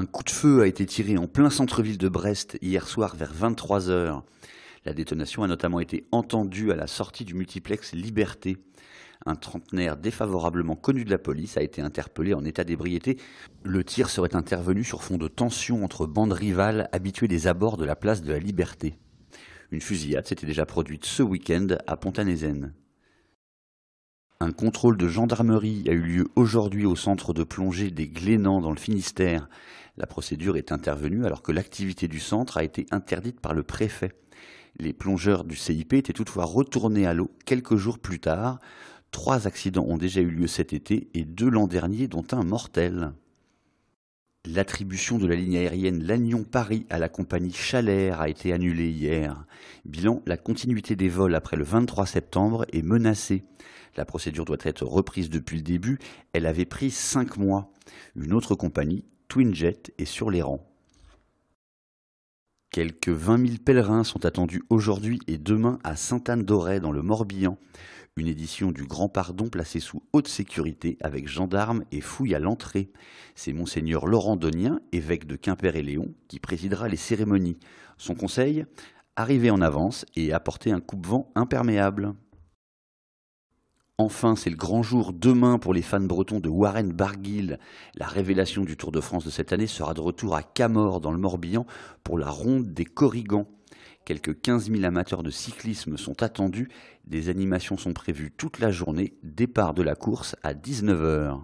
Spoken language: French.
Un coup de feu a été tiré en plein centre-ville de Brest hier soir vers 23 heures. La détonation a notamment été entendue à la sortie du multiplex Liberté. Un trentenaire défavorablement connu de la police a été interpellé en état d'ébriété. Le tir serait intervenu sur fond de tension entre bandes rivales habituées des abords de la place de la Liberté. Une fusillade s'était déjà produite ce week-end à Pont-à-Nézen. Un contrôle de gendarmerie a eu lieu aujourd'hui au centre de plongée des Glénans dans le Finistère. La procédure est intervenue alors que l'activité du centre a été interdite par le préfet. Les plongeurs du CIP étaient toutefois retournés à l'eau quelques jours plus tard. 3 accidents ont déjà eu lieu cet été et 2 l'an dernier, dont un mortel. L'attribution de la ligne aérienne Lannion-Paris à la compagnie Chalair a été annulée hier. Bilan, la continuité des vols après le 23 septembre est menacée. La procédure doit être reprise depuis le début. Elle avait pris 5 mois. Une autre compagnie, Twinjet, est sur les rangs. Quelques 20 000 pèlerins sont attendus aujourd'hui et demain à Sainte-Anne-d'Auray dans le Morbihan. Une édition du Grand Pardon placée sous haute sécurité avec gendarmes et fouilles à l'entrée. C'est Monseigneur Laurent Donien, évêque de Quimper-et-Léon, qui présidera les cérémonies. Son conseil, arriver en avance et apporter un coupe-vent imperméable. Enfin, c'est le grand jour demain pour les fans bretons de Warren Barguil. La révélation du Tour de France de cette année sera de retour à Camors dans le Morbihan pour la ronde des Corrigans. Quelques 15 000 amateurs de cyclisme sont attendus. Des animations sont prévues toute la journée. Départ de la course à 19 h.